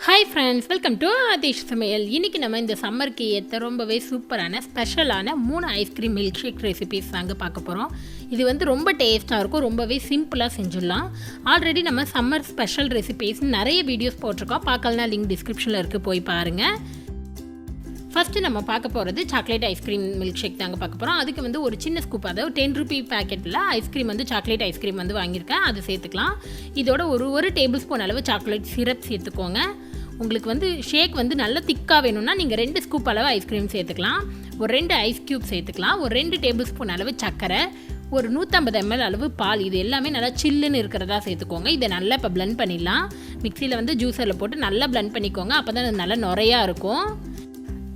Hi friends, welcome to Aadhish Samayal. இன்னைக்கு நம்ம இந்த சம்மருக்கு ஏத்த ரொம்பவே சூப்பரான ஸ்பெஷலான 3 ஐஸ்கிரீம் milkshake ரெசிபீஸ் வாங்க பார்க்க போறோம். இது வந்து ரொம்ப டேஸ்டா இருக்கும், ரொம்பவே சிம்பிளா செஞ்சிடலாம். ஆல்ரெடி நம்ம சம்மர் ஸ்பெஷல் ரெசிபீஸ் நிறைய வீடியோஸ் போட்டிருக்கோம். பார்க்கலனா லிங்க் டிஸ்கிரிப்ஷன்ல இருக்கு, போய் பாருங்க. ஃபஸ்ட்டு நம்ம பார்க்க போகிறது சாக்லேட் ஐஸ்கிரீம் மில்க் தாங்க பார்க்க போகிறோம். அதுக்கு வந்து ஒரு சின்ன ஸ்கூப், அதாவது 10 ரூபி பேக்கெட்டில் ஐஸ்கிரீம் வந்து சாக்லேட் ஐஸ்கிரீம் வந்து வாங்கியிருக்கேன், அது சேர்த்துக்கலாம். இதோட ஒரு டேபிள் ஸ்பூன் அளவு சாக்லேட் சிரப் சேர்த்துக்கோங்க. உங்களுக்கு வந்து ஷேக் வந்து நல்லா திக்காக வேணும்னா நீங்கள் 2 ஸ்கூப் அளவு ஐஸ்கிரீம் சேர்த்துக்கலாம். ஒரு 2 ஐஸ் க்யூப் சேர்த்துக்கலாம். ஒரு 2 டேபிள் ஸ்பூன் அளவு சர்க்கரை, ஒரு 150 ml அளவு பால். இது எல்லாமே நல்லா சில்லுன்னு இருக்கிறதா சேர்த்துக்கோங்க. இதை நல்லா இப்போ பிளெண்ட் பண்ணிடலாம். மிக்சியில் வந்து ஜூஸரில் போட்டு நல்லா பிளெண்ட் பண்ணிக்கோங்க, அப்போ தான் அது நல்லா நுரையாக இருக்கும்.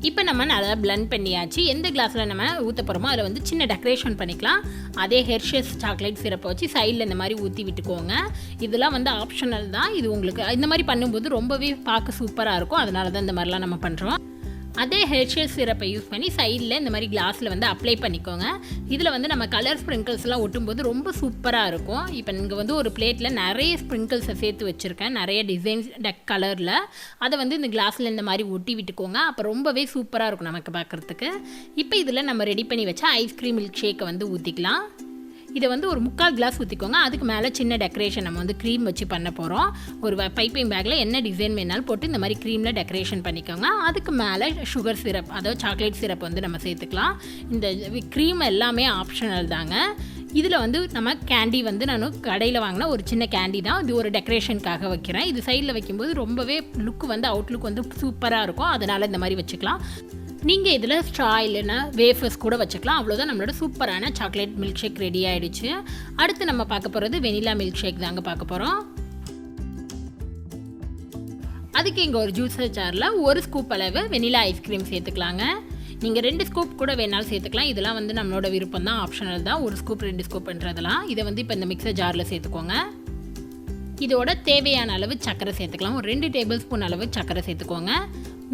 இப்போ நம்ம நல்லா பிளெண்ட் பண்ணியாச்சு. எந்த கிளாஸில் நம்ம ஊற்ற போகிறோமோ அதில் வந்து சின்ன டெக்கரேஷன் பண்ணிக்கலாம். அதே ஹெர்ஷஸ் சாக்லேட் சிரப்பை வச்சு சைடில் இந்த மாதிரி ஊற்றி விட்டுக்கோங்க. இதெல்லாம் வந்து ஆப்ஷனல் தான். இது உங்களுக்கு இந்த மாதிரி பண்ணும்போது ரொம்பவே பார்க்க சூப்பராக இருக்கும், அதனால தான் இந்த மாதிரிலாம் நம்ம பண்ணுறோம். அதே ஹெர்ஷஸ் சிரப்பை யூஸ் பண்ணி சைடில் இந்த மாதிரி கிளாஸில் வந்து அப்ளை பண்ணிக்கோங்க. இதில் வந்து நம்ம கலர் ஸ்ப்ரிங்கிள்ஸ்லாம் ஒட்டும்போது ரொம்ப சூப்பராக இருக்கும். இப்போ நீங்கள் வந்து ஒரு பிளேட்டில் நிறைய ஸ்ப்ரிங்கிள்ஸை சேர்த்து வச்சுருக்கேன், நிறைய டிசைன்ஸ் கலரில். அதை வந்து இந்த கிளாஸில் இந்த மாதிரி ஒட்டி விட்டுக்கோங்க, அப்போ ரொம்பவே சூப்பராக இருக்கும் நமக்கு பார்க்குறதுக்கு. இப்போ இதில் நம்ம ரெடி பண்ணி வச்ச ஐஸ்கிரீம் மில்க் ஷேக்கை வந்து ஊற்றிக்கலாம். இதை வந்து ஒரு 3/4 கிளாஸ் ஊற்றிக்கோங்க. அதுக்கு மேலே சின்ன டெக்கரேஷன் நம்ம வந்து க்ரீம் வச்சு பண்ண போகிறோம். ஒரு பைப்பிங் பேக்கில் என்ன டிசைன் வேணாலும் போட்டு இந்த மாதிரி க்ரீமில் டெக்கரேஷன் பண்ணிக்கோங்க. அதுக்கு மேலே சுகர் சிரப், அதாவது சாக்லேட் சிரப் வந்து நம்ம சேர்த்துக்கலாம். இந்த க்ரீம் எல்லாமே ஆப்ஷனல் தாங்க. இதில் வந்து நம்ம கேண்டி வந்து நான் கடையில் வாங்கின ஒரு சின்ன கேண்டி தான், இது ஒரு டெக்கரேஷனுக்காக வைக்கிறேன். இது சைடில் வைக்கும்போது ரொம்பவே லுக் வந்து அவுட்லுக் வந்து சூப்பராக இருக்கும், அதனால் இந்த மாதிரி வச்சுக்கலாம். நீங்கள் இதில் ஸ்ட்ரா இல்லைன்னா வேஃபர்ஸ் கூட வச்சுக்கலாம். அவ்வளோதான், நம்மளோட சூப்பரான சாக்லேட் மில்க் ஷேக் ரெடி ஆகிடுச்சு. அடுத்து நம்ம பார்க்க போகிறது வெனிலா மில்க் ஷேக் தாங்க பார்க்க போகிறோம். அதுக்கு இங்கே ஒரு ஜூஸர் ஜாரில் 1 ஸ்கூப் அளவு வெனிலா ஐஸ்கிரீம் சேர்த்துக்கலாங்க. நீங்கள் 2 ஸ்கூப் கூட வேணாலும் சேர்த்துக்கலாம். இதெல்லாம் வந்து நம்மளோட விருப்பம் தான், ஆப்ஷனல் தான். 1 ஸ்கூப் 2 ஸ்கூப்ன்றதெல்லாம். இதை வந்து இப்போ இந்த மிக்சர் ஜாரில் சேர்த்துக்கோங்க. இதோட தேவையான அளவு சர்க்கரை சேர்த்துக்கலாம். ஒரு 2 டேபிள் ஸ்பூன் அளவு சர்க்கரை சேர்த்துக்கோங்க.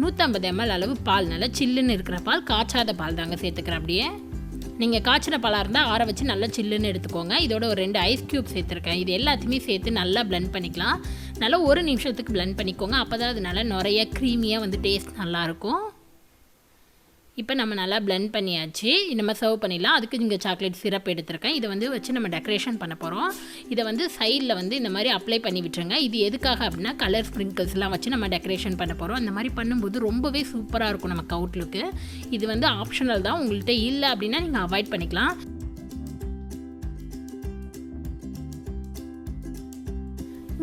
150 ml அளவு பால், நல்லா சில்லுன்னு இருக்கிற பால், காய்ச்சாத பால் தாங்க சேர்த்துக்கிறேன். அப்படியே நீங்கள் காய்ச்சின பாலாக இருந்தால் ஆற வச்சு நல்லா சில்லுன்னு எடுத்துக்கோங்க. இதோட ஒரு 2 ஐஸ் க்யூப் சேர்த்துருக்கேன். இது எல்லாத்தையுமே சேர்த்து நல்லா பிளெண்ட் பண்ணிக்கலாம். நல்லா 1 நிமிஷத்துக்கு பிளெண்ட் பண்ணிக்கோங்க, அப்போ தான் அது நல்லா நிறைய க்ரீமியாக வந்து டேஸ்ட் நல்லாயிருக்கும். இப்போ நம்ம நல்லா பிளெண்ட் பண்ணியாச்சு. நம்ம சர்வ் பண்ணிடலாம். அதுக்கு இங்கே சாக்லேட் சிரப் எடுத்துருக்கேன். இதை வந்து வச்சு நம்ம டெக்கரேஷன் பண்ண போகிறோம். இதை வந்து சைடில் வந்து இந்த மாதிரி அப்ளை பண்ணி விட்டுருங்க. இது எதுக்காக அப்படின்னா கலர் ஸ்ப்ரிங்கிள்ஸ்லாம் வச்சு நம்ம டெக்கரேஷன் பண்ண போகிறோம். அந்த மாதிரி பண்ணும்போது ரொம்பவே சூப்பராக இருக்கும் நமக்கு அவுட்லுக்கு. இது வந்து ஆப்ஷனல் தான், உங்கள்கிட்ட இல்லை அப்படின்னா நீங்கள் அவாய்ட் பண்ணிக்கலாம்.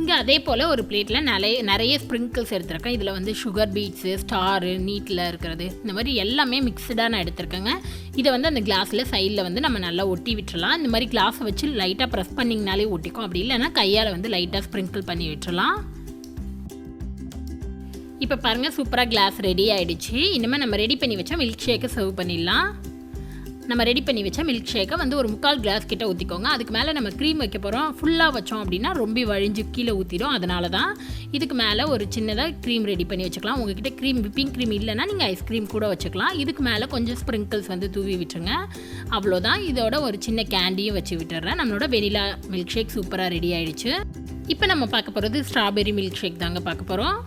இங்கே அதே போல் ஒரு பிளேட்டில் நிறைய ஸ்ப்ரிங்கிள்ஸ் எடுத்துருக்கேன். இதில் வந்து சுகர் பீட்ஸு, ஸ்டாரு, நீட்டில் இருக்கிறது, இந்த மாதிரி எல்லாமே மிக்சடாக நான் எடுத்துருக்கேங்க. இதை வந்து அந்த கிளாஸில் சைடில் வந்து நம்ம நல்லா ஒட்டி விட்டுறலாம். இந்த மாதிரி கிளாஸை வச்சு லைட்டாக ப்ரெஸ் பண்ணிங்கனாலே ஒட்டிக்கும். அப்படி இல்லைன்னா கையால் வந்து லைட்டாக ஸ்ப்ரிங்கிள் பண்ணி விட்டுறலாம். இப்போ பாருங்கள், சூப்பராக கிளாஸ் ரெடி ஆகிடுச்சு. இனிமேல் நம்ம ரெடி பண்ணி வச்சா மில்க் ஷேக்கை சர்வ் பண்ணிடலாம். நம்ம ரெடி பண்ணி வச்சா மில்க் ஷேக்கை வந்து ஒரு 3/4 கிளாஸ் கிட்ட ஊற்றிக்கோங்க. அதுக்கு மேலே நம்ம க்ரீம் வைக்க போகிறோம். ஃபுல்லாக வச்சோம் அப்படின்னா ரொம்ப வழிஞ்சு கீழே ஊற்றிடும், அதனால தான். இதுக்கு மேலே ஒரு சின்னதாக க்ரீம் ரெடி பண்ணி வச்சுக்கலாம். உங்ககிட்ட விப்பிங் க்ரீம் இல்லைன்னா நீங்கள் ஐஸ்கிரீம் கூட வச்சுக்கலாம். இதுக்கு மேலே கொஞ்சம் ஸ்ப்ரிங்கிள்ஸ் வந்து தூவி விட்டுருங்க, அவ்வளோதான். இதோட ஒரு சின்ன கேண்டியும் வச்சு விட்டுறேன். நம்மளோட வெனிலா மில்க் ஷேக் சூப்பராக ரெடி ஆகிடுச்சு. இப்போ நம்ம பார்க்க போகிறது ஸ்ட்ராபெரி மில்க் ஷேக் தாங்க பார்க்க போகிறோம்.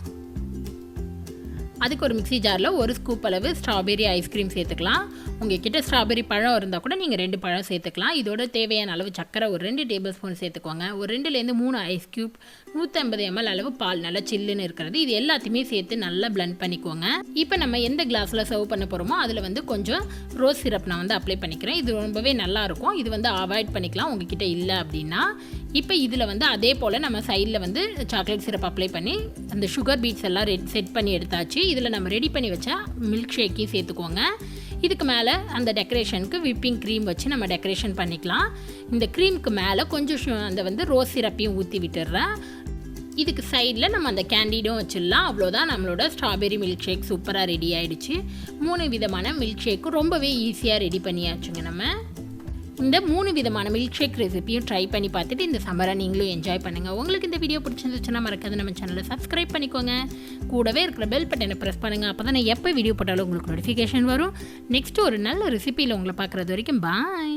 அதுக்கு ஒரு மிக்ஸி ஜாரில் 1 ஸ்கூப் அளவு ஸ்ட்ராபெரி ஐஸ்கிரீம் சேர்த்துக்கலாம். உங்கள் கிட்ட ஸ்ட்ராபெரி பழம் இருந்தால் கூட நீங்கள் 2 பழம் சேர்த்துக்கலாம். இதோட தேவையான அளவு சர்க்கரை ஒரு 2 டேபிள் ஸ்பூன் சேர்த்துக்கோங்க. ஒரு 2லேருந்து 3 ஐஸ் க்யூப், 150 ml அளவு பால், நல்லா சில்லுன்னு இருக்கிறது. இது எல்லாத்தையுமே சேர்த்து நல்லா பிளெண்ட் பண்ணிக்கோங்க. இப்போ நம்ம எந்த கிளாஸில் சர்வ் பண்ண போகிறோமோ அதில் வந்து கொஞ்சம் ரோஸ் சிரப் நான் வந்து அப்ளை பண்ணிக்கிறேன். இது ரொம்பவே நல்லாயிருக்கும். இது வந்து அவாய்ட் பண்ணிக்கலாம் உங்ககிட்ட இல்லை அப்படின்னா. இப்போ இதில் வந்து அதே போல் நம்ம சைடில் வந்து சாக்லேட் சிரப் அப்ளை பண்ணி அந்த சுகர் பீட்ஸ் எல்லாம் செட் பண்ணி எடுத்தாச்சு. இதில் நம்ம ரெடி பண்ணி வச்சா மில்க் ஷேக்கையும் சேர்த்துக்கோங்க. இதுக்கு மேலே அந்த டெக்கரேஷனுக்கு விப்பிங் க்ரீம் வச்சு நம்ம டெக்கரேஷன் பண்ணிக்கலாம். இந்த க்ரீமுக்கு மேலே கொஞ்சம் அந்த வந்து ரோஸ் சிரப்பையும் ஊற்றி விட்டுடுறேன். இதுக்கு சைடில் நம்ம அந்த கேண்டிடும் வச்சிடலாம். அவ்வளோதான், நம்மளோட ஸ்ட்ராபெரி மில்க் ஷேக் சூப்பராக ரெடி ஆகிடுச்சு. 3 விதமான மில்க் ஷேக்கும் ரொம்பவே ஈஸியாக ரெடி பண்ணியாச்சுங்க. நம்ம இந்த 3 விதமான மில்க் ஷேக் ரெசிபியும் ட்ரை பண்ணி பார்த்துட்டு இந்த சம்மரை நீங்களும் என்ஜாய் பண்ணுங்கள். உங்களுக்கு இந்த வீடியோ பிடிச்சிருந்துச்சுன்னா மறக்காது நம்ம சேனலை சப்ஸ்கிரைப் பண்ணிக்கோங்க. கூடவே இருக்கிற பெல் பட்டனை ப்ரெஸ் பண்ணுங்கள், அப்போ தான் நான் எப்போ வீடியோ போட்டாலும் உங்களுக்கு நோட்டிஃபிகேஷன் வரும். நெக்ஸ்ட்டு ஒரு நல்ல ரெசிபியில் உங்களை பார்க்குறது வரைக்கும் பாய்.